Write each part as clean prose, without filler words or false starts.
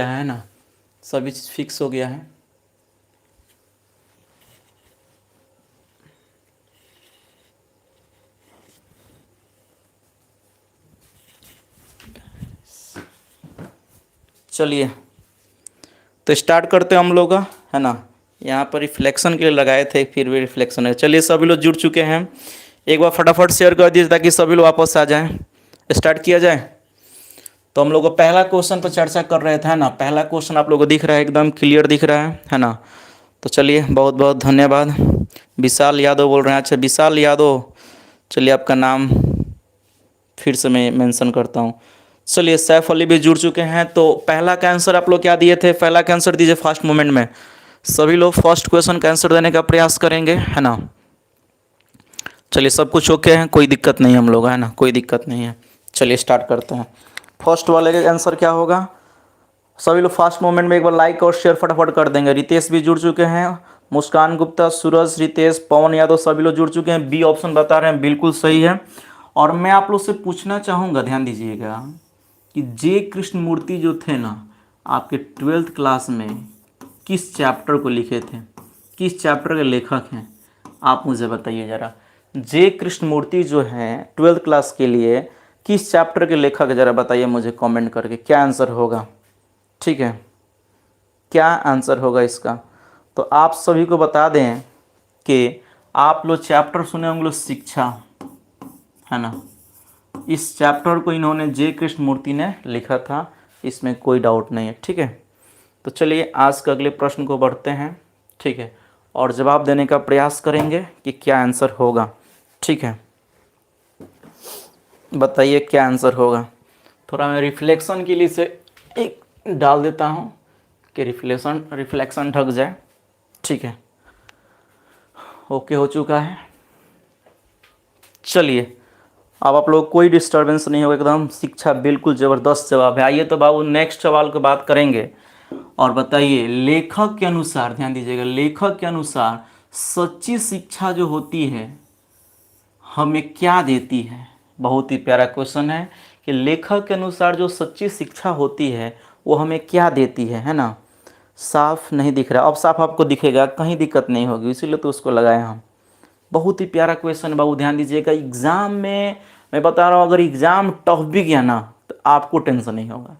है ना, सभी चीज़ फिक्स हो गया है। चलिए तो स्टार्ट करते हैं हम लोग का, है ना। यहाँ पर रिफ्लेक्शन के लिए लगाए थे, फिर भी रिफ्लेक्शन है। चलिए सभी लोग जुड़ चुके हैं, एक बार फटाफट शेयर कर दीजिए ताकि सभी लोग वापस आ जाएं। स्टार्ट किया जाए। तो हम लोग को पहला क्वेश्चन पर चर्चा कर रहे थे, है ना। पहला क्वेश्चन आप लोगों को दिख रहा है, एकदम क्लियर दिख रहा है ना। तो चलिए बहुत बहुत धन्यवाद। विशाल यादव बोल रहे हैं। अच्छा विशाल यादव, चलिए आपका नाम फिर से मैं मेंशन करता हूँ। चलिए सैफ अली भी जुड़ चुके हैं। तो पहला का आंसर आप लोग क्या दिए थे, पहला का आंसर दीजिए फर्स्ट मोमेंट में। सभी लोग फर्स्ट क्वेश्चन का आंसर देने का प्रयास करेंगे, है ना। चलिए सब कुछ ओके है, कोई दिक्कत नहीं हम लोग, है ना, कोई दिक्कत नहीं है। चलिए स्टार्ट करते हैं। फर्स्ट वाले का आंसर क्या होगा, सभी लोग फास्ट मोमेंट में एक बार लाइक और शेयर फटाफट कर देंगे। रितेश भी जुड़ चुके हैं, मुस्कान गुप्ता, सूरज, रितेश, पवन यादव सभी लोग जुड़ चुके हैं। बी ऑप्शन बता रहे हैं, बिल्कुल सही है। और मैं आप लोग से पूछना चाहूँगा, ध्यान दीजिएगा कि जे कृष्णमूर्ति जो थे ना, आपके 12th क्लास में किस चैप्टर को लिखे थे, किस चैप्टर के लेखक हैं, आप मुझे बताइए ज़रा। जे कृष्णमूर्ति जो हैं 12th क्लास के लिए किस चैप्टर के लेखक, ज़रा बताइए मुझे कमेंट करके, क्या आंसर होगा। ठीक है, क्या आंसर होगा इसका। तो आप सभी को बता दें कि आप लोग चैप्टर सुने होंगे लोग शिक्षा, है ना। इस चैप्टर को इन्होंने जे कृष्णमूर्ति ने लिखा था, इसमें कोई डाउट नहीं है। ठीक है, तो चलिए आज के अगले प्रश्न को बढ़ते हैं। ठीक है, और जवाब देने का प्रयास करेंगे कि क्या आंसर होगा। ठीक है, बताइए क्या आंसर होगा। थोड़ा मैं रिफ्लेक्शन के लिए से एक डाल देता हूँ कि रिफ्लेक्शन ढक जाए। ठीक है, ओके हो चुका है। चलिए अब आप लोग कोई डिस्टरबेंस नहीं होगा, एकदम शिक्षा बिल्कुल ज़बरदस्त जवाब है। आइए तो बाबू नेक्स्ट सवाल की बात करेंगे। और बताइए लेखक के अनुसार, ध्यान दीजिएगा, लेखक के अनुसार सच्ची शिक्षा जो होती है हमें क्या देती है। बहुत ही प्यारा क्वेश्चन है कि लेखक के अनुसार जो सच्ची शिक्षा होती है वो हमें क्या देती है ना। साफ नहीं दिख रहा, अब साफ आपको दिखेगा, कहीं दिक्कत नहीं होगी, इसीलिए तो उसको लगाए हम। बहुत ही प्यारा क्वेश्चन बाबू, ध्यान दीजिएगा। एग्ज़ाम में मैं बता रहा हूँ, अगर एग्ज़ाम टफ भी गया ना तो आपको टेंशन नहीं होगा,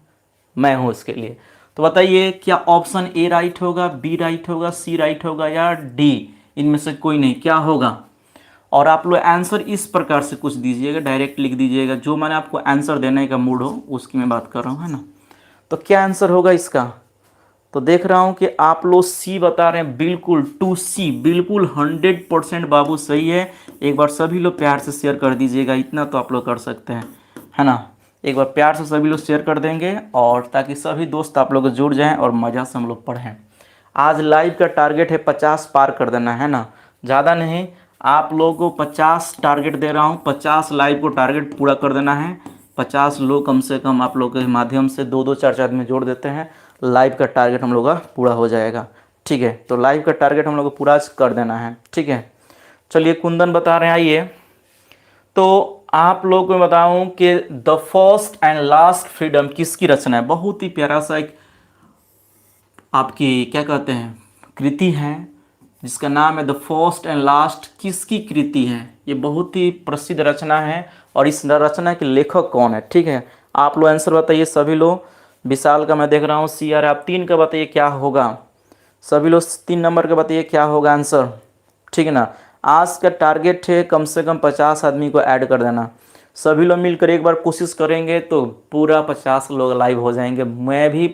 मैं हूँ इसके लिए। तो बताइए क्या ऑप्शन ए राइट होगा, बी राइट होगा, सी राइट होगा या डी, इनमें से कोई नहीं, क्या होगा। और आप लोग आंसर इस प्रकार से कुछ दीजिएगा, डायरेक्ट लिख दीजिएगा, जो मैंने आपको आंसर देने का मूड हो उसकी मैं बात कर रहा हूँ, है ना। तो क्या आंसर होगा इसका। तो देख रहा हूँ कि आप लोग सी बता रहे हैं, बिल्कुल 2C, बिल्कुल 100% बाबू सही है। एक बार सभी लोग प्यार से शेयर कर दीजिएगा, इतना तो आप लोग कर सकते हैं, है ना। एक बार प्यार से सभी लोग शेयर कर देंगे, और ताकि सभी दोस्त आप लोग जुड़ जाएं और मज़ा से हम लोग पढ़ें। आज लाइव का टारगेट है 50 पार कर देना, है ना, ज़्यादा नहीं। आप लोगों को 50 टारगेट दे रहा हूँ, 50 लाइव को टारगेट पूरा कर देना है। 50 लोग कम से कम आप लोग के माध्यम से 2-2 4-4 आदमी जोड़ देते हैं, लाइव का टारगेट हम लोग का पूरा हो जाएगा। ठीक है, तो लाइव का टारगेट हम लोग को पूरा कर देना है। ठीक है, चलिए कुंदन बता रहे हैं, आइए। तो आप लोग को बताऊं कि the first and last freedom किसकी रचना है। बहुत ही प्यारा सा एक आपकी क्या कहते हैं कृति है, जिसका नाम है द फर्स्ट एंड लास्ट। किसकी कृति है ये, बहुत ही प्रसिद्ध रचना है। और इस रचना के लेखक कौन है। ठीक है, आप लोग आंसर बताइए सभी लोग। विशाल का मैं देख रहा हूँ सी आर, आप 3 का बताइए क्या होगा। सभी लोग 3 नंबर का बताइए क्या होगा आंसर। ठीक है ना, आज का टारगेट है कम से कम 50 आदमी को ऐड कर देना। सभी लोग मिलकर एक बार कोशिश करेंगे तो पूरा 50 लोग लाइव हो जाएंगे। मैं भी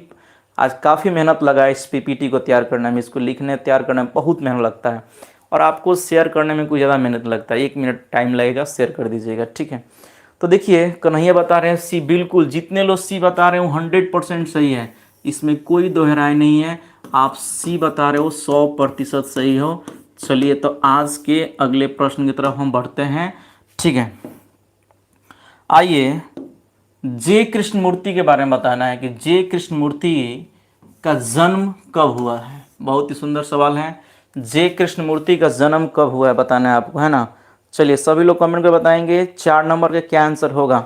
आज काफ़ी मेहनत लगा इस पीपीटी को तैयार करने में, इसको लिखने तैयार करने में बहुत मेहनत लगता है, और आपको शेयर करने में कुछ ज़्यादा मेहनत लगता है। 1 मिनट टाइम लगेगा, शेयर कर दीजिएगा। ठीक है, तो देखिए कन्हैया बता रहे हैं सी, बिल्कुल जितने लोग सी बता रहे हो 100% सही है, इसमें कोई दोहराई नहीं है। आप सी बता रहे हो 100% सही हो। चलिए तो आज के अगले प्रश्न की तरफ हम बढ़ते हैं। ठीक है, आइए जे कृष्णमूर्ति के बारे में बताना है कि जे कृष्णमूर्ति का जन्म कब हुआ है। बहुत ही सुंदर सवाल है, जे कृष्णमूर्ति का जन्म कब हुआ है बताना है आपको, है ना। चलिए सभी लोग कमेंट कर बताएंगे 4 नंबर का क्या आंसर होगा।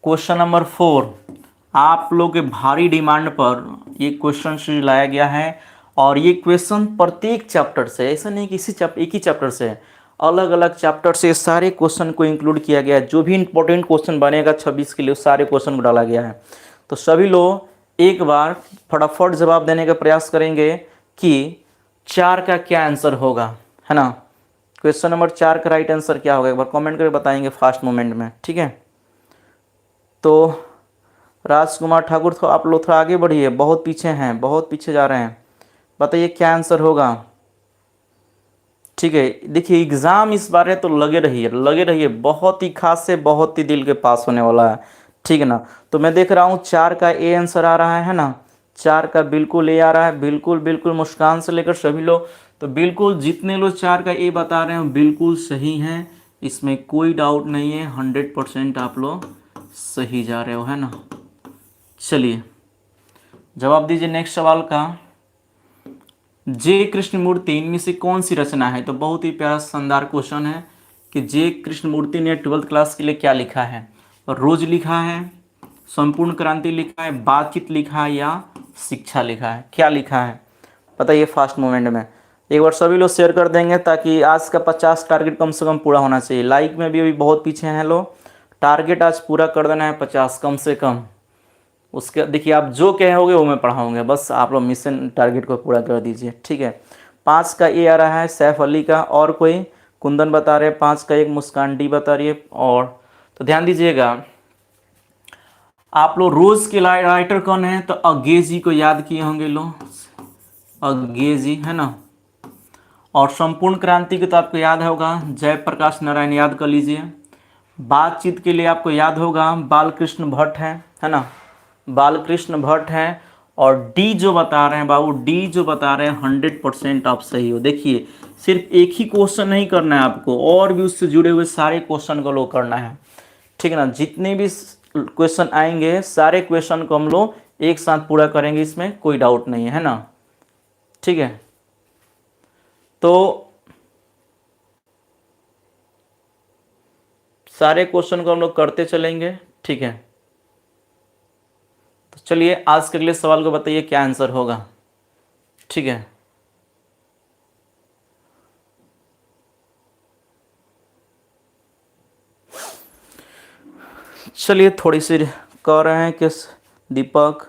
क्वेश्चन नंबर 4, आप लोग के भारी डिमांड पर ये क्वेश्चन सीरीज लाया गया है और ये क्वेश्चन प्रत्येक चैप्टर से, ऐसा नहीं कि एक ही चैप्टर से, अलग अलग चैप्टर से सारे क्वेश्चन को इंक्लूड किया गया है। जो भी इंपॉर्टेंट क्वेश्चन बनेगा 26 के लिए उस सारे क्वेश्चन को डाला गया है। तो सभी लोग एक बार फटाफट जवाब देने का प्रयास करेंगे कि 4 का क्या आंसर होगा, है ना। क्वेश्चन नंबर 4 का राइट आंसर क्या होगा एक बार कमेंट करके बताएंगे फास्ट मोमेंट में, ठीक है। तो राजकुमार ठाकुर, तो आप लोग थोड़ा आगे बढ़िए, बहुत पीछे हैं, बहुत पीछे जा रहे हैं। बताइए क्या आंसर होगा, ठीक है। देखिए एग्ज़ाम इस बार है तो लगे रहिए, बहुत ही खास से बहुत ही दिल के पास होने वाला है, ठीक है ना। तो मैं देख रहा हूँ 4 का ए आंसर आ रहा है ना, 4 का बिल्कुल ए आ रहा है, बिल्कुल बिल्कुल मुस्कान से लेकर सभी लोग, तो बिल्कुल जितने लोग 4 का ए बता रहे हैं बिल्कुल सही हैं, इसमें कोई डाउट नहीं है, 100% आप लोग सही जा रहे हो, है ना। चलिए जवाब दीजिए नेक्स्ट सवाल का। जे कृष्णमूर्ति इनमें से कौन सी रचना है, तो बहुत ही प्यारा शानदार क्वेश्चन है कि जे कृष्णमूर्ति ने 12th क्लास के लिए क्या लिखा है। रोज लिखा है, संपूर्ण क्रांति लिखा है, बातचीत लिखा है या शिक्षा लिखा है, क्या लिखा है बताइए फास्ट मोमेंट में। एक बार सभी लोग शेयर कर देंगे ताकि आज का 50 टारगेट कम से कम पूरा होना चाहिए। लाइक में भी अभी बहुत पीछे हैं लोग, टारगेट आज पूरा कर देना है 50 कम से कम। उसके देखिए आप जो कहोगे वो मैं पढ़ाऊँगा, बस आप लोग मिशन टारगेट को पूरा कर दीजिए, ठीक है। 5 का ए आ रहा है सैफ अली का, और कोई कुंदन बता रहे हैं 5 का एक, मुस्कान डी बता रही है। और तो ध्यान दीजिएगा आप लोग रोज के राइटर कौन है, तो अंगेजी को याद किए होंगे लोग, अंगेजी, है ना। और संपूर्ण क्रांति की तो आपको याद होगा जयप्रकाश नारायण, याद कर लीजिए। बातचीत के लिए आपको याद होगा बालकृष्ण भट्ट है ना, बालकृष्ण भट्ट हैं। और डी जो बता रहे हैं बाबू, डी जो बता रहे हैं 100% आप सही हो। देखिए सिर्फ एक ही क्वेश्चन नहीं करना है आपको, और भी उससे जुड़े हुए सारे क्वेश्चन को लोग करना है, ठीक है ना। जितने भी क्वेश्चन आएंगे सारे क्वेश्चन को हम लोग एक साथ पूरा करेंगे, इसमें कोई डाउट नहीं है ना, ठीक है। तो सारे क्वेश्चन को हम लोग करते चलेंगे, ठीक है। तो चलिए आज के अगले सवाल को बताइए क्या आंसर होगा, ठीक है। चलिए थोड़ी सी कह रहे हैं कि दीपक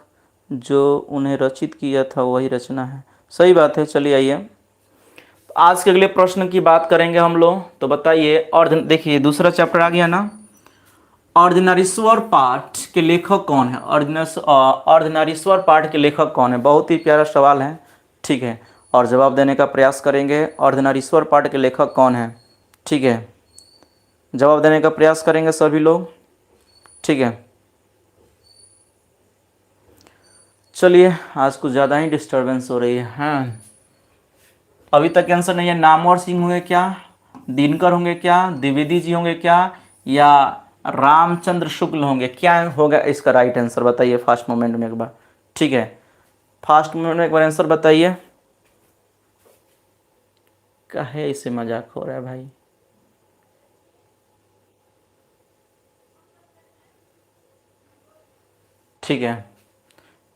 जो उन्हें रचित किया था वही रचना है, सही बात है। चलिए आइए तो आज के अगले प्रश्न की बात करेंगे हम लोग। तो बताइए, और देखिए दूसरा चैप्टर आ गया ना, अर्धनारीश्वर पाठ के लेखक कौन है, अर्धनारीश्वर पाठ के लेखक कौन है, बहुत ही प्यारा सवाल है, ठीक है। और जवाब देने का प्रयास करेंगे, अर्धनारीश्वर पाठ के लेखक कौन है, ठीक है। जवाब देने का प्रयास करेंगे सभी लोग, ठीक है। चलिए आज कुछ ज़्यादा ही डिस्टरबेंस हो रही है, हाँ। अभी तक आंसर नहीं है। नामवर सिंह होंगे क्या, दिनकर होंगे क्या, द्विवेदी जी होंगे क्या, या रामचंद्र शुक्ल होंगे, क्या होगा इसका राइट आंसर बताइए फास्ट मोमेंट में एक बार, ठीक है। फास्ट मोमेंट में एक बार आंसर बताइए। काहे इसे मजाक हो रहा है भाई, ठीक है।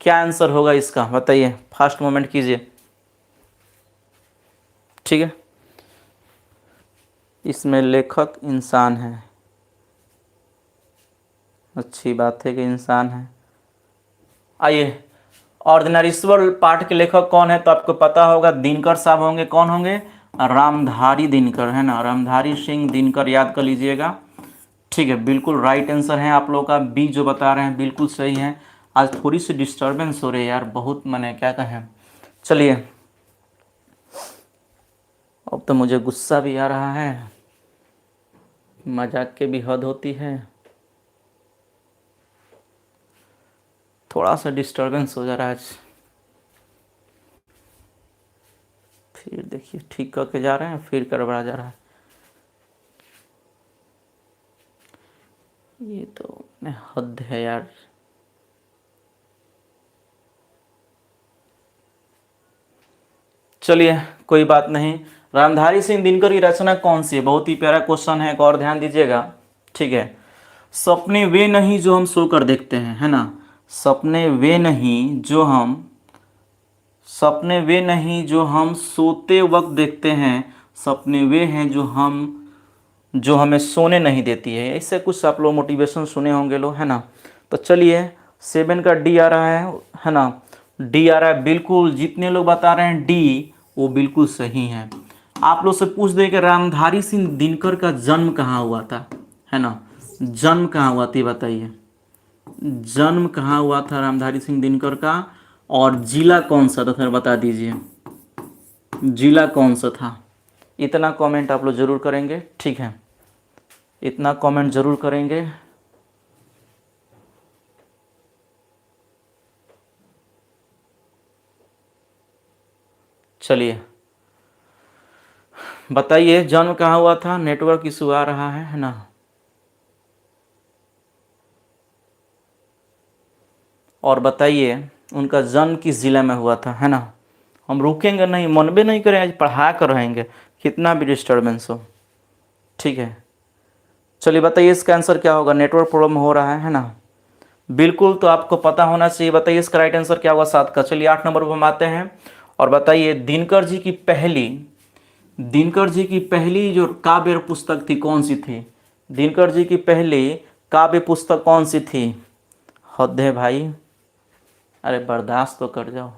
क्या आंसर होगा इसका बताइए, फास्ट मोमेंट कीजिए, ठीक है। इसमें लेखक इंसान है, अच्छी बात है कि इंसान है। आइए, अर्धनारीश्वर पाठ के लेखक कौन है, तो आपको पता होगा दिनकर साहब होंगे। कौन होंगे, रामधारी दिनकर, है ना, रामधारी सिंह दिनकर, याद कर लीजिएगा, ठीक है। बिल्कुल राइट आंसर है आप लोगों का, बी जो बता रहे हैं बिल्कुल सही है। आज थोड़ी सी डिस्टर्बेंस हो रही है यार, बहुत मैंने क्या कहें। चलिए अब तो मुझे गुस्सा भी आ रहा है, मजाक के भी हद होती है, थोड़ा सा डिस्टर्बेंस हो जा रहा है आज। फिर देखिए ठीक करके जा रहे हैं, फिर गड़बड़ा जा रहा है, ये तो हद है यार। चलिए कोई बात नहीं। रामधारी सिंह दिनकर की रचना कौन सी है, बहुत ही प्यारा क्वेश्चन है, एक और ध्यान दीजिएगा, ठीक है। सपने वे नहीं जो हम सोकर देखते हैं, है ना, सपने वे नहीं जो हम सपने वे नहीं जो हम सोते वक्त देखते हैं, सपने वे हैं जो हमें सोने नहीं देती है। इससे कुछ आप लोग मोटिवेशन सुने होंगे लोग, है ना। तो चलिए 7 का डी आ रहा है ना। डी आ रहा है, बिल्कुल जितने लोग बता रहे हैं डी वो बिल्कुल सही है। आप लोग से पूछ दे कि रामधारी सिंह दिनकर का जन्म कहाँ हुआ था, है ना। जन्म कहाँ हुआ था बताइए, जन्म कहाँ हुआ था रामधारी सिंह दिनकर का, और जिला कौन सा था फिर बता दीजिए, जिला कौन सा था। इतना कमेंट आप लोग ज़रूर करेंगे, ठीक है, इतना कमेंट ज़रूर करेंगे। चलिए बताइए जन्म कहाँ हुआ था। नेटवर्क इशू आ रहा है ना। और बताइए उनका जन्म किस ज़िले में हुआ था, है ना। हम रुकेंगे नहीं, मन भी नहीं करेंगे, पढ़ा कर रहेंगे, कितना भी डिस्टर्बेंस हो, ठीक है। चलिए बताइए इसका आंसर क्या होगा। नेटवर्क प्रॉब्लम हो रहा है ना, बिल्कुल, तो आपको पता होना चाहिए। बताइए इसका राइट आंसर क्या होगा 7 का। चलिए 8 नंबर पर हम आते हैं और बताइए दिनकर जी की पहली जो काव्य पुस्तक थी कौन सी थी। दिनकर जी की पहली काव्य पुस्तक कौन सी थी। हद है भाई, अरे बर्दाश्त तो कर जाओ।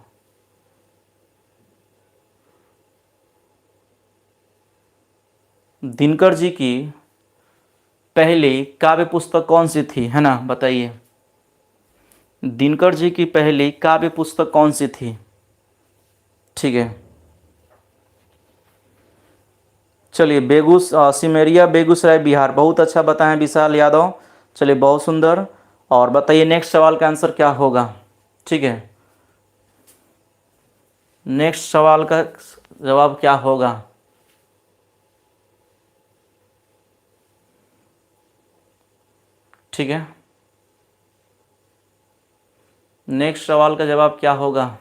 दिनकर जी की पहली काव्य पुस्तक कौन सी थी, है ना, बताइए। दिनकर जी की पहली काव्य पुस्तक कौन सी थी, ठीक है। चलिए सिमरिया बेगूसराय बिहार, बहुत अच्छा बताएं विशाल यादव। चलिए बहुत सुंदर। और बताइए नेक्स्ट सवाल का आंसर क्या होगा, ठीक है। नेक्स्ट सवाल का जवाब क्या होगा। ठीक है, नेक्स्ट सवाल का जवाब क्या होगा।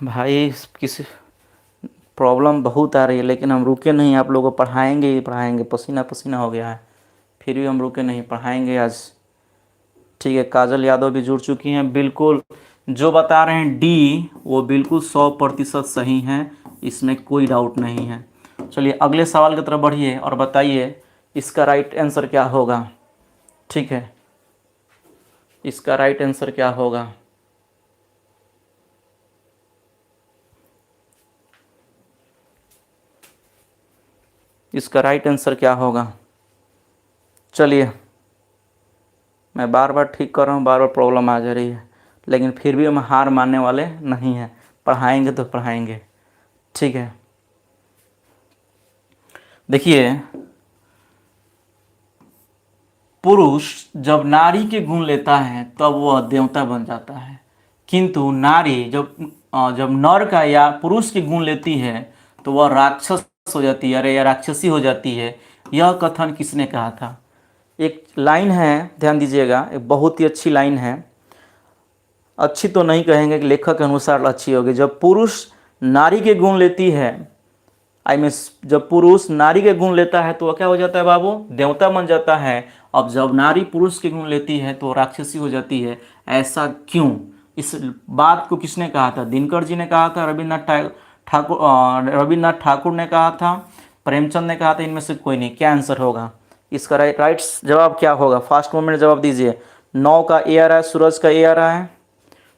भाई किसी प्रॉब्लम बहुत आ रही है, लेकिन हम रुके नहीं, आप लोगों को पढ़ाएंगे ही पढ़ाएंगे। पसीना पसीना हो गया है, फिर भी हम रुके नहीं, पढ़ाएंगे आज, ठीक है। काजल यादव भी जुड़ चुकी हैं, बिल्कुल जो बता रहे हैं डी वो बिल्कुल 100% सही हैं, इसमें कोई डाउट नहीं है। चलिए अगले सवाल की तरफ बढ़िए और बताइए इसका राइट आंसर क्या होगा, ठीक है। इसका राइट आंसर क्या होगा। इसका राइट आंसर क्या होगा। चलिए मैं बार बार ठीक कर रहा हूँ, बार बार प्रॉब्लम आ जा रही है, लेकिन फिर भी हम हार मानने वाले नहीं हैं, पढ़ाएंगे तो पढ़ाएंगे, ठीक है। देखिए पुरुष जब नारी के गुण लेता है तब वह देवता बन जाता है, किंतु नारी जब नर का या पुरुष के गुण लेती है तो वह राक्षस हो जाती है, अरे या राक्षसी हो जाती है। यह कथन किसने कहा था। एक लाइन है, ध्यान दीजिएगा, एक बहुत ही अच्छी लाइन है। अच्छी तो नहीं कहेंगे कि लेखक के अनुसार अच्छी होगी। जब पुरुष नारी के गुण लेती है, आई मीन जब पुरुष नारी के गुण लेता है तो वह क्या हो जाता है बाबू, देवता बन जाता है। अब जब नारी पुरुष के गुण लेती है तो राक्षसी हो जाती है। ऐसा क्यों, इस बात को किसने कहा था। दिनकर जी ने कहा था, रविन्द्रनाथ ठाकुर ने कहा था, प्रेमचंद ने कहा था, इनमें से कोई नहीं। क्या आंसर होगा इसका। राइट जवाब क्या होगा, फास्ट मोमेंट जवाब दीजिए। 9 का ए आ रहा है, सूरज का ए आ रहा है,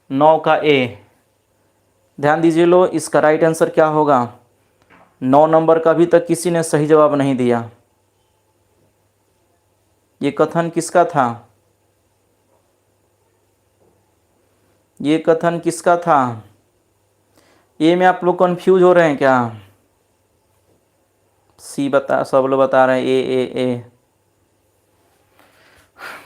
9 का ए। ध्यान दीजिए लो, इसका राइट आंसर क्या होगा। 9 नंबर का अभी तक किसी ने सही जवाब नहीं दिया। ये कथन किसका था, ये कथन किसका था। ए में आप लोग कंफ्यूज हो रहे हैं क्या। सी बता, सब लोग बता रहे हैं ए।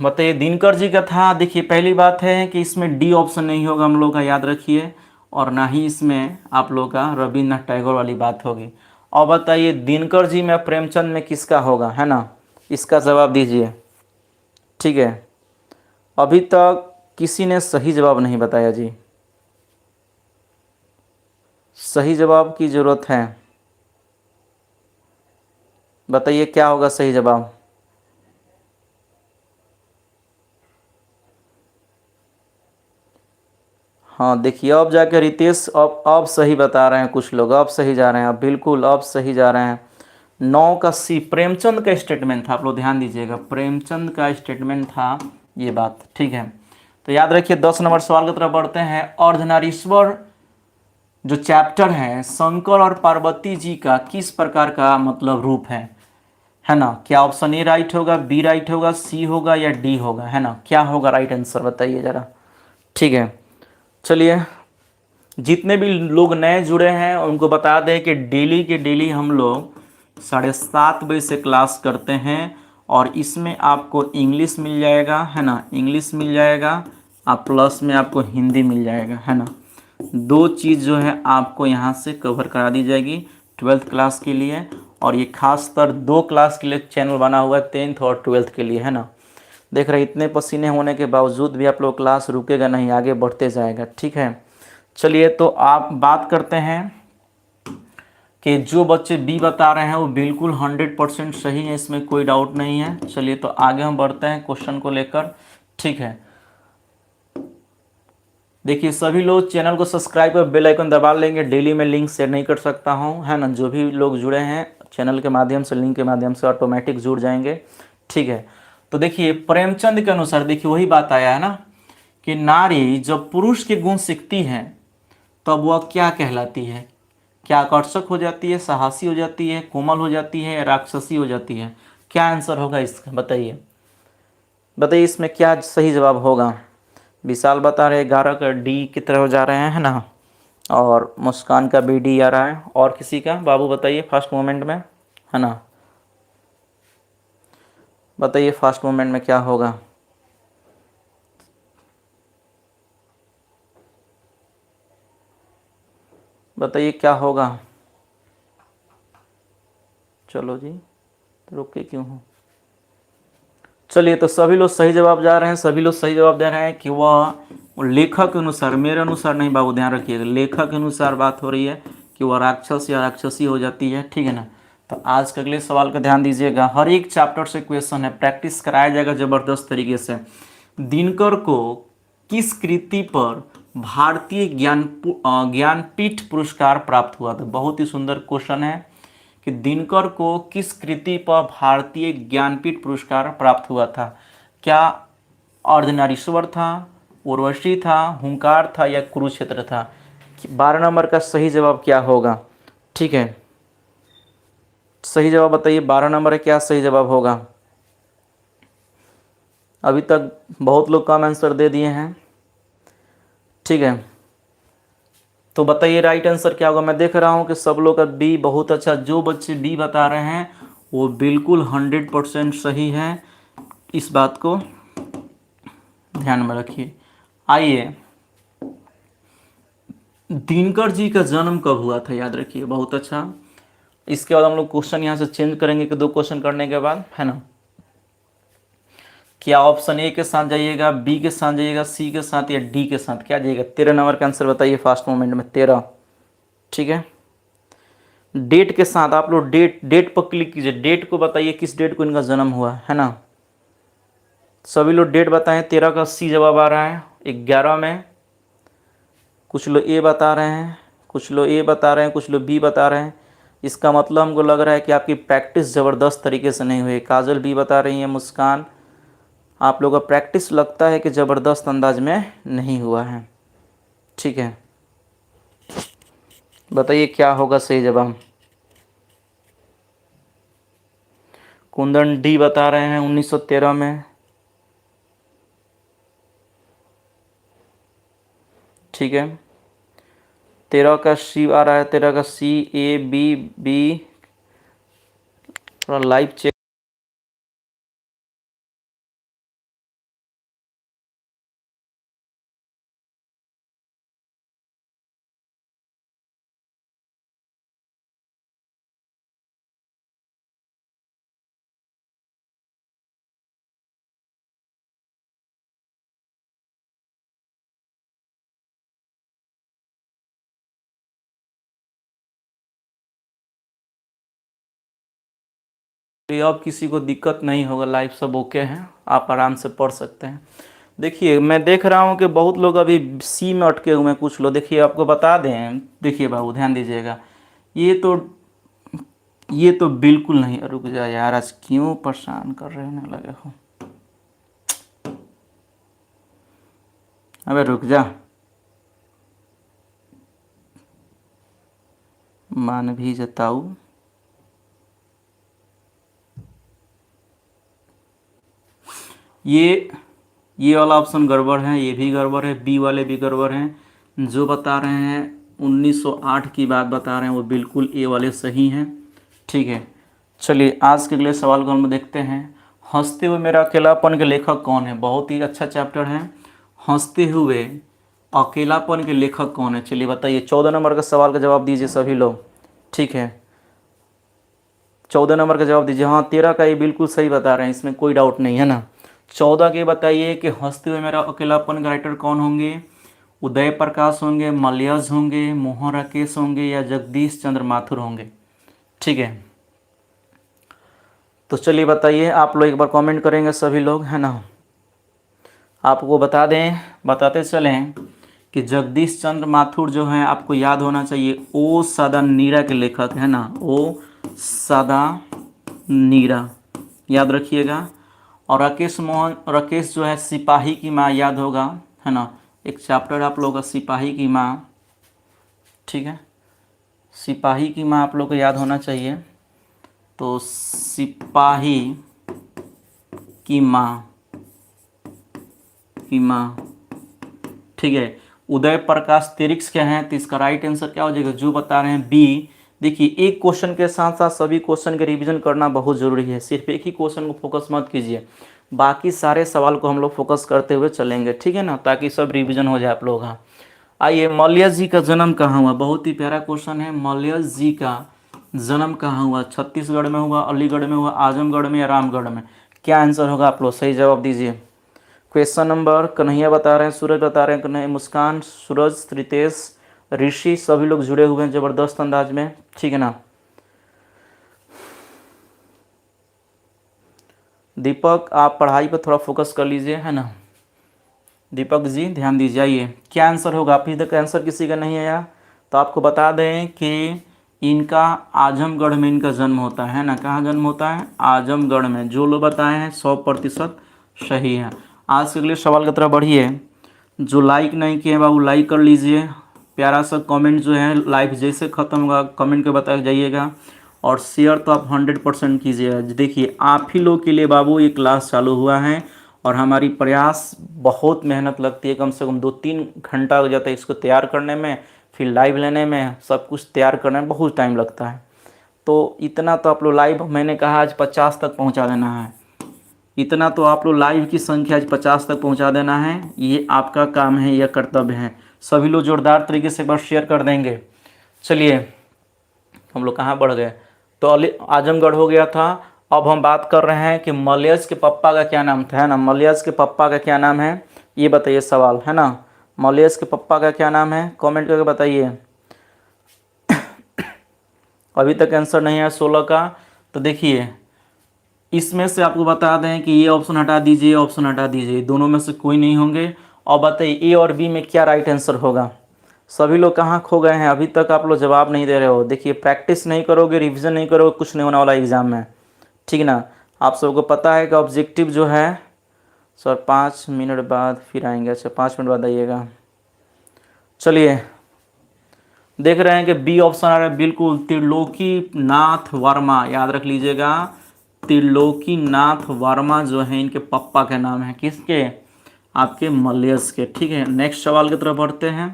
बताइए दिनकर जी का था। देखिए पहली बात है कि इसमें डी ऑप्शन नहीं होगा हम लोग का, याद रखिए, और ना ही इसमें आप लोग का रविन्द्रनाथ टैगोर वाली बात होगी। और बताइए दिनकर जी में प्रेमचंद में किसका होगा, है ना, इसका जवाब दीजिए, ठीक है। अभी तक किसी ने सही जवाब नहीं बताया जी, सही जवाब की ज़रूरत है। बताइए क्या होगा सही जवाब। हाँ देखिए, अब जाके रितेश अब सही बता रहे हैं, कुछ लोग अब सही जा रहे हैं, अब बिल्कुल अब सही जा रहे हैं। 9 का सी प्रेमचंद का स्टेटमेंट था, आप लोग ध्यान दीजिएगा, प्रेमचंद का स्टेटमेंट था ये बात, ठीक है। तो याद रखिए, 10 नंबर सवाल की तरफ बढ़ते हैं। अर्धनारीश्वर जो चैप्टर है, शंकर और पार्वती जी का किस प्रकार का मतलब रूप है ना। क्या ऑप्शन ए राइट होगा, बी राइट होगा, सी होगा या डी होगा, है ना। क्या होगा राइट आंसर बताइए जरा, ठीक है। चलिए, जितने भी लोग नए जुड़े हैं उनको बता दें कि डेली के डेली हम लोग 7:30 बजे से क्लास करते हैं, और इसमें आपको इंग्लिश मिल जाएगा, है ना, इंग्लिश मिल जाएगा, आप प्लस में आपको हिंदी मिल जाएगा, है ना। दो चीज़ जो है आपको यहाँ से कवर करा दी जाएगी 12th क्लास के लिए, और ये खासकर 2 क्लास के लिए चैनल बना हुआ है, 10th और 12th के लिए, है ना। देख रहे इतने पसीने होने के बावजूद भी आप लोग क्लास रुकेगा नहीं, आगे बढ़ते जाएगा, ठीक है। चलिए, तो आप बात करते हैं कि जो बच्चे बी बता रहे हैं वो बिल्कुल 100% सही है, इसमें कोई डाउट नहीं है। चलिए, तो आगे हम बढ़ते हैं क्वेश्चन को लेकर, ठीक है। देखिए, सभी लोग चैनल को सब्सक्राइब कर बेल आइकन दबा लेंगे, डेली मैं लिंक शेयर नहीं कर सकता हूँ, है ना। जो भी लोग जुड़े हैं चैनल के माध्यम से, लिंक के माध्यम से ऑटोमेटिक जुड़ जाएंगे, ठीक है। तो देखिए, प्रेमचंद के अनुसार देखिए वही बात आया है ना, कि नारी जब पुरुष के गुण सीखती है तब वह क्या कहलाती है। क्या आकर्षक हो जाती है, साहसी हो जाती है, कोमल हो जाती है, या राक्षसी हो जाती है। क्या आंसर होगा इसका बताइए, बताइए इसमें क्या सही जवाब होगा। विशाल बता रहे 11 का डी की तरफ जा रहे हैं, है ना, और मुस्कान का बी डी आ रहा है, और किसी का बाबू बताइए फर्स्ट मोमेंट में, है ना, बताइए फर्स्ट मोमेंट में क्या होगा। बताइए क्या होगा। चलो जी, तो रुके क्यों हो। चलिए, तो सभी लोग सही जवाब जा रहे हैं, सभी लोग सही जवाब दे रहे हैं कि वह लेखक के अनुसार, मेरे अनुसार नहीं बाबू, ध्यान रखिएगा, लेखक के अनुसार बात हो रही है कि वह राक्षस या राक्षसी हो जाती है, ठीक है ना। तो आज के अगले सवाल का ध्यान दीजिएगा, हर एक चैप्टर से क्वेश्चन है, प्रैक्टिस कराया जाएगा ज़बरदस्त तरीके से। दिनकर को किस कृति पर भारतीय ज्ञानपीठ पुरस्कार प्राप्त हुआ था। बहुत ही सुंदर क्वेश्चन है कि दिनकर को किस कृति पर भारतीय ज्ञानपीठ पुरस्कार प्राप्त हुआ था। क्या अर्धनारीश्वर था, उर्वशी था, हुंकार था, या कुरुक्षेत्र था। 12 नंबर का सही जवाब क्या होगा, ठीक है। सही जवाब बताइए, 12 नंबर क्या सही जवाब होगा। अभी तक बहुत लोग कम आंसर दे दिए हैं, ठीक है। तो बताइए राइट आंसर क्या होगा। मैं देख रहा हूँ कि सब लोग का बी, बहुत अच्छा, जो बच्चे बी बता रहे हैं वो बिल्कुल 100% सही है, इस बात को ध्यान में रखिए। आइए, दिनकर जी का जन्म कब हुआ था, याद रखिए, बहुत अच्छा। इसके बाद हम लोग क्वेश्चन यहाँ से चेंज करेंगे कि 2 क्वेश्चन करने के बाद, है ना। क्या ऑप्शन ए के साथ जाइएगा, बी के साथ जाइएगा, सी के साथ, या डी के साथ, क्या जाइएगा। 13 नंबर का आंसर बताइए फास्ट मोमेंट में, 13, ठीक है। डेट के साथ आप लोग डेट डेट पर क्लिक कीजिए, डेट को बताइए किस डेट को इनका जन्म हुआ है ना। सभी लोग डेट बताएं। 13 का सी जवाब आ रहा है, 11 में। कुछ लोग ए बता रहे हैं, कुछ लोग ए बता रहे हैं, कुछ लोग बी बता रहे हैं। इसका मतलब हमको लग रहा है कि आपकी प्रैक्टिस ज़बरदस्त तरीके से नहीं हुई। काजल बी बता रही है, मुस्कान, आप लोगों का प्रैक्टिस लगता है कि ज़बरदस्त अंदाज में नहीं हुआ है, ठीक है। बताइए क्या होगा सही जवाब। कुंदन डी बता रहे हैं 1913 में, ठीक है। 13 का सी आ रहा है, 13 का सी, ए बी बी, थोड़ा लाइव चेक। अब किसी को दिक्कत नहीं होगा, लाइव सब ओके हैं, आप आराम से पढ़ सकते हैं। देखिए मैं देख रहा हूँ कि बहुत लोग अभी सी में अटके हुए हैं, कुछ लोग। देखिए आपको बता दें, देखिए बाबू ध्यान दीजिएगा, ये तो ये तो बिल्कुल नहीं। रुक जा यार, आज क्यों परेशान कर रहे होने लगे हो। अबे रुक जा, मान भी जताऊ। ये वाला ऑप्शन गड़बड़ है, ये भी गड़बड़ है, बी वाले भी गड़बड़ हैं। जो बता रहे हैं 1908 की बात बता रहे हैं, वो बिल्कुल ए वाले सही हैं। ठीक है, चलिए आज के अगले सवाल को हम देखते हैं। हंसते हुए मेरा अकेलापन के लेखक कौन है? बहुत ही अच्छा चैप्टर है, हंसते हुए अकेलापन के लेखक कौन है? चलिए बताइए, 14 नंबर का सवाल का जवाब दीजिए सभी लोग। ठीक है, 14 नंबर का जवाब दीजिए। हाँ 13 का ये बिल्कुल सही बता रहे हैं, इसमें कोई डाउट नहीं है ना। 14 के बताइए कि हंसते हुए मेरा अकेलापन का राइटर कौन होंगे? उदय प्रकाश होंगे, मलयज होंगे, मोहन राकेश होंगे, या जगदीश चंद्र माथुर होंगे? ठीक है, तो चलिए बताइए, आप लोग एक बार कमेंट करेंगे सभी लोग, है ना। आपको बता दें, बताते चलें कि जगदीश चंद्र माथुर जो हैं, आपको याद होना चाहिए, ओ सदा नीरा के लेखक है ना, ओ सदा नीरा, याद रखिएगा। और राकेश जो है सिपाही की माँ, याद होगा, है ना। एक चैप्टर आप लोगों का सिपाही की माँ, ठीक है, सिपाही की माँ आप लोग को याद होना चाहिए। तो सिपाही की माँ, ठीक है। उदय प्रकाश तिरिक्स क्या है? तो इसका राइट आंसर क्या हो जाएगा? जो बता रहे हैं बी। देखिए एक क्वेश्चन के साथ साथ सभी क्वेश्चन के रिवीजन करना बहुत ज़रूरी है, सिर्फ एक ही क्वेश्चन को फोकस मत कीजिए, बाकी सारे सवाल को हम लोग फोकस करते हुए चलेंगे, ठीक है ना, ताकि सब रिवीजन हो जाए आप लोग का। आइए, मलयज जी का जन्म कहाँ हुआ? बहुत ही प्यारा क्वेश्चन है। मलयज जी का जन्म कहाँ हुआ? छत्तीसगढ़ में हुआ, अलीगढ़ में हुआ, आजमगढ़ में, या रामगढ़ में? क्या आंसर होगा? आप लोग सही जवाब दीजिए। क्वेश्चन नंबर, कन्हैया बता रहे हैं, सूरज बता रहे हैं, कन्हैया, मुस्कान, सूरज, रितेश, ऋषि, सभी लोग जुड़े हुए हैं ज़बरदस्त अंदाज में, ठीक है ना। दीपक आप पढ़ाई पर थोड़ा फोकस कर लीजिए, है ना। दीपक जी ध्यान दीजिए। आइए, क्या आंसर होगा? अभी तक आंसर किसी का नहीं आया, तो आपको बता दें कि इनका आजमगढ़ में इनका जन्म होता है ना। कहाँ जन्म होता है? आजमगढ़ में। जो लोग बताए हैं 100% सही है। आज के अगले सवाल की तरफ बढ़िए। जो लाइक नहीं किए बाबू, लाइक कर लीजिए। प्यारा सा कमेंट जो है, लाइव जैसे ख़त्म होगा कमेंट के बता जाइएगा, और शेयर तो आप 100% कीजिएगा। देखिए आप ही लोग के लिए बाबू ये क्लास चालू हुआ है, और हमारी प्रयास बहुत मेहनत लगती है, कम से कम 2-3 घंटा हो जाता है इसको तैयार करने में, फिर लाइव लेने में, सब कुछ तैयार करने में बहुत टाइम लगता है। तो इतना तो आप लोग लाइव, मैंने कहा आज 50 तक पहुंचा देना है, इतना तो आप लोग लाइव की संख्या आज 50 तक पहुंचा देना है। ये आपका काम है, यह कर्तव्य है। सभी लोग जोरदार तरीके से बस शेयर कर देंगे। चलिए हम लोग कहाँ बढ़ गए? तो आजमगढ़ हो गया था। अब हम बात कर रहे हैं कि मलयज के पप्पा का क्या नाम था, है ना। मलयज के पप्पा का क्या नाम है, ये बताइए सवाल, है ना। मलयज के पप्पा का क्या नाम है? कमेंट करके बताइए। अभी तक आंसर नहीं है 16 का। तो देखिए इसमें से आपको बता दें कि ये ऑप्शन हटा दीजिए, ऑप्शन हटा दीजिए, दोनों में से कोई नहीं होंगे। और बताइए ए और बी में क्या राइट आंसर होगा? सभी लोग कहाँ खो गए हैं? अभी तक आप लोग जवाब नहीं दे रहे हो। देखिए प्रैक्टिस नहीं करोगे, रिवीजन नहीं करोगे, कुछ नहीं होने वाला एग्ज़ाम में, ठीक है ना। आप सबको पता है कि ऑब्जेक्टिव जो है, सर 5 मिनट बाद फिर आएंगे। अच्छा 5 मिनट बाद आइएगा। चलिए देख रहे हैं कि बी ऑप्शन आ रहा है बिल्कुल, त्रिलोकी नाथ वर्मा, याद रख लीजिएगा। त्रिलोकी नाथ वर्मा जो है इनके पप्पा के नाम है, किसके? आपके मलयज के, ठीक है। नेक्स्ट सवाल की तरफ बढ़ते हैं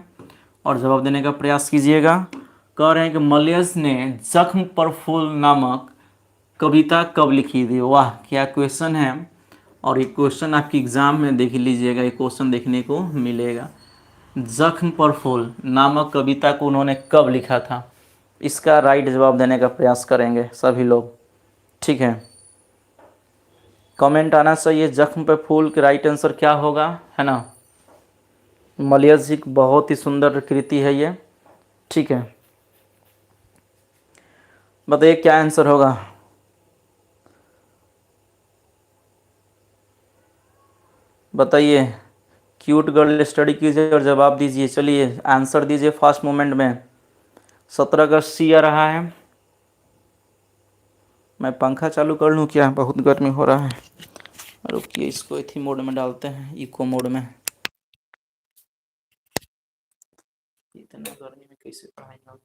और जवाब देने का प्रयास कीजिएगा। कह रहे हैं कि मलयज ने जख्म पर फूल नामक कविता कब लिखी थी? वाह क्या क्वेश्चन है, और ये क्वेश्चन आपकी एग्ज़ाम में देख लीजिएगा, ये क्वेश्चन देखने को मिलेगा। जख्म पर फूल नामक कविता को उन्होंने कब लिखा था? इसका राइट जवाब देने का प्रयास करेंगे सभी लोग, ठीक है। कमेंट आना चाहिए, जख्म पर फूल के राइट आंसर क्या होगा, है ना। मलयज जी की बहुत ही सुंदर कृति है ये, ठीक है। बताइए क्या आंसर होगा? बताइए। क्यूट गर्ल स्टडी कीजिए और जवाब दीजिए। चलिए आंसर दीजिए फास्ट मूवमेंट में। 17 अगस्त सी आ रहा है। मैं पंखा चालू कर लूँ क्या? बहुत गर्मी हो रहा है। रुकिए, इसको इसी मोड में डालते हैं, इको मोड में। इतना गर्मी में कैसे पढ़ाई होगी?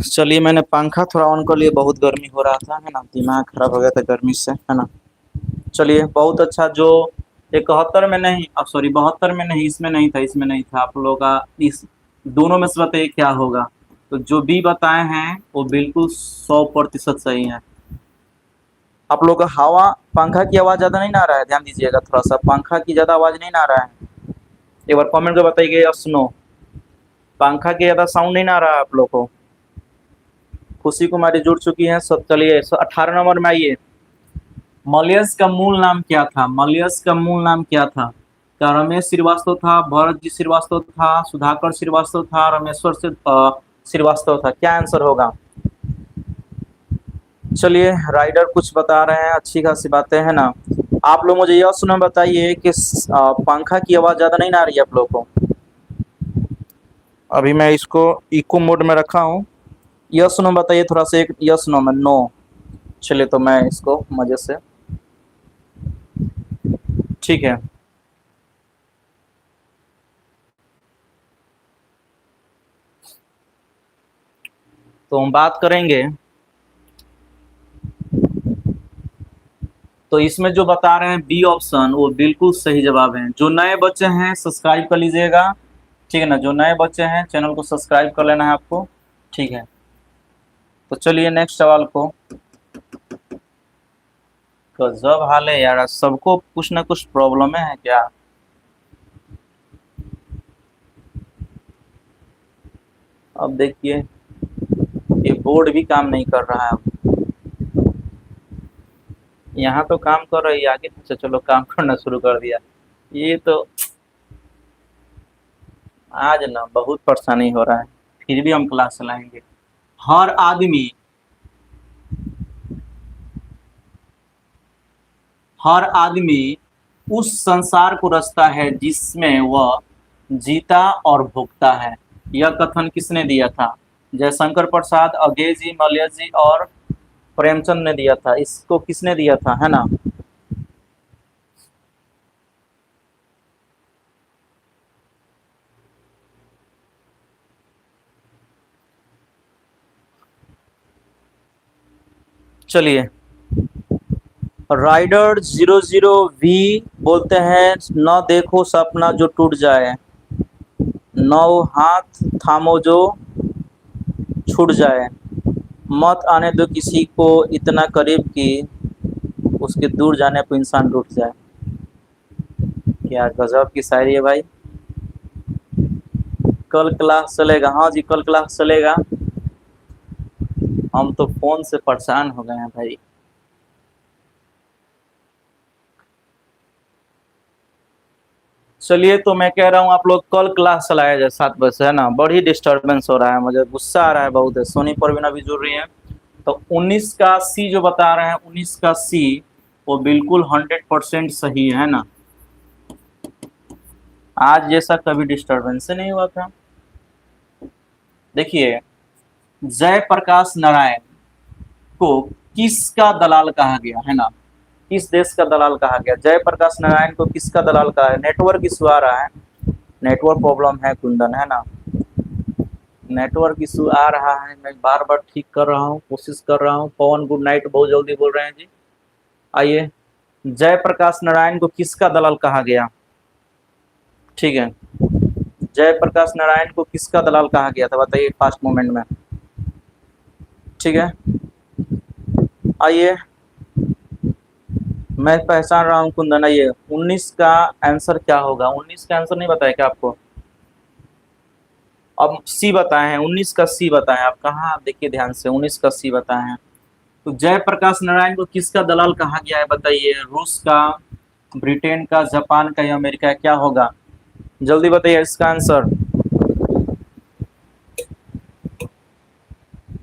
चलिए मैंने पंखा थोड़ा ऑन कर लिया, बहुत गर्मी हो रहा था, है ना, दिमाग खराब हो गया था गर्मी से, है ना। चलिए बहुत अच्छा। जो 71 में नहीं, अब सॉरी 72 में नहीं, इसमें नहीं था, इसमें नहीं था आप लोगों का। इस दोनों में से बताइए क्या होगा। तो जो बी बताए हैं वो बिल्कुल 100% सही है। आप लोग का हवा, पंखा की आवाज़ ज़्यादा नहीं ना आ रहा है? ध्यान दीजिएगा थोड़ा सा, पंखा की ज़्यादा आवाज़ नहीं ना आ रहा है? एक बार कमेंट में बताइए यस नो। पंखा की ज़्यादा साउंड नहीं ना आ रहा है आप लोग को? खुशी कुमारी जुड़ चुकी हैं सब। चलिए 18 नंबर में आइए। मलयस का मूल नाम क्या था? मलयस का मूल नाम क्या था? क्या रमेश श्रीवास्तव था, भरत जी श्रीवास्तव था, सुधाकर श्रीवास्तव था, रमेश्वर से श्रीवास्तव था? क्या आंसर होगा? चलिए राइडर कुछ बता रहे हैं, अच्छी खासी बातें, है ना। आप लोग मुझे यह सुनो बताइए कि पंखा की आवाज़ ज़्यादा नहीं ना आ रही है आप लोग को? अभी मैं इसको इको मोड में रखा हूँ। यस नो बताइए थोड़ा सा, एक यस नो में नो। चलिए तो मैं इसको मज़े से, ठीक है। तो हम बात करेंगे, तो इसमें जो बता रहे हैं बी ऑप्शन, वो बिल्कुल सही जवाब है। जो नए बच्चे हैं सब्सक्राइब कर लीजिएगा, ठीक है ना। जो नए बच्चे हैं चैनल को सब्सक्राइब कर लेना है आपको, ठीक है। तो चलिए नेक्स्ट सवाल को। गजब हाल है यार, सबको कुछ ना कुछ प्रॉब्लम है क्या? अब देखिए ये बोर्ड भी काम नहीं कर रहा है अब। यहाँ तो काम कर रही है आगे, अच्छा चलो काम करना शुरू कर दिया। ये तो आज ना बहुत परेशानी हो रहा है, फिर भी हम क्लास चलाएंगे। हर आदमी, हर आदमी उस संसार को रचता है जिसमें वह जीता और भोगता है। यह कथन किसने दिया था? जयशंकर प्रसाद, अजय जी, मलय जी और प्रेमचंद ने दिया था। इसको किसने दिया था, है ना। चलिए राइडर 00V बोलते हैं, न देखो सपना जो टूट जाए, नौ हाथ थामो जो छूट जाए, मत आने दो किसी को इतना करीब कि उसके दूर जाने पर इंसान रूठ जाए। क्या गजब की शायरी है भाई। कल क्लास चलेगा? हाँ जी कल क्लास चलेगा। हम तो फोन से परेशान हो गए हैं भाई। चलिए तो मैं कह रहा हूँ आप लोग कल क्लास चलाया जाए 7 बजे से, है ना। बड़ी डिस्टरबेंस हो रहा है, मुझे गुस्सा आ रहा है बहुत है। सोनी परवीन अभी जुड़ रही है। तो 19 का सी जो बता रहे हैं, 19 का सी वो बिल्कुल 100% सही है ना। आज जैसा कभी डिस्टरबेंस नहीं हुआ था। देखिए जयप्रकाश नारायण को किसका दलाल कहा गया, है ना। किस देश का दलाल कहा गया? जयप्रकाश नारायण को किसका दलाल कहा है? नेटवर्क इशू आ रहा है, नेटवर्क प्रॉब्लम है कुंदन, है ना। नेटवर्क इशू आ रहा है, मैं बार बार ठीक कर रहा हूँ, कोशिश कर रहा हूँ। पवन गुड नाइट बहुत जल्दी बोल रहे हैं जी। आइए, जयप्रकाश नारायण को किसका दलाल कहा गया? ठीक है, जयप्रकाश नारायण को किसका दलाल कहा गया था बताइए फास्ट मूवमेंट में। ठीक है, आइए मैं पहचान रहा हूँ कुंदन। आइए 19 का आंसर क्या होगा? 19 का आंसर नहीं बताया क्या आपको? अब सी बताए हैं, 19 का सी बताएं आप, कहाँ देखिए ध्यान से, 19 का सी बताए हैं। तो जयप्रकाश नारायण को किसका दलाल कहा गया है बताइए? रूस का, ब्रिटेन का, जापान का या अमेरिका का? क्या होगा, जल्दी बताइए इसका आंसर।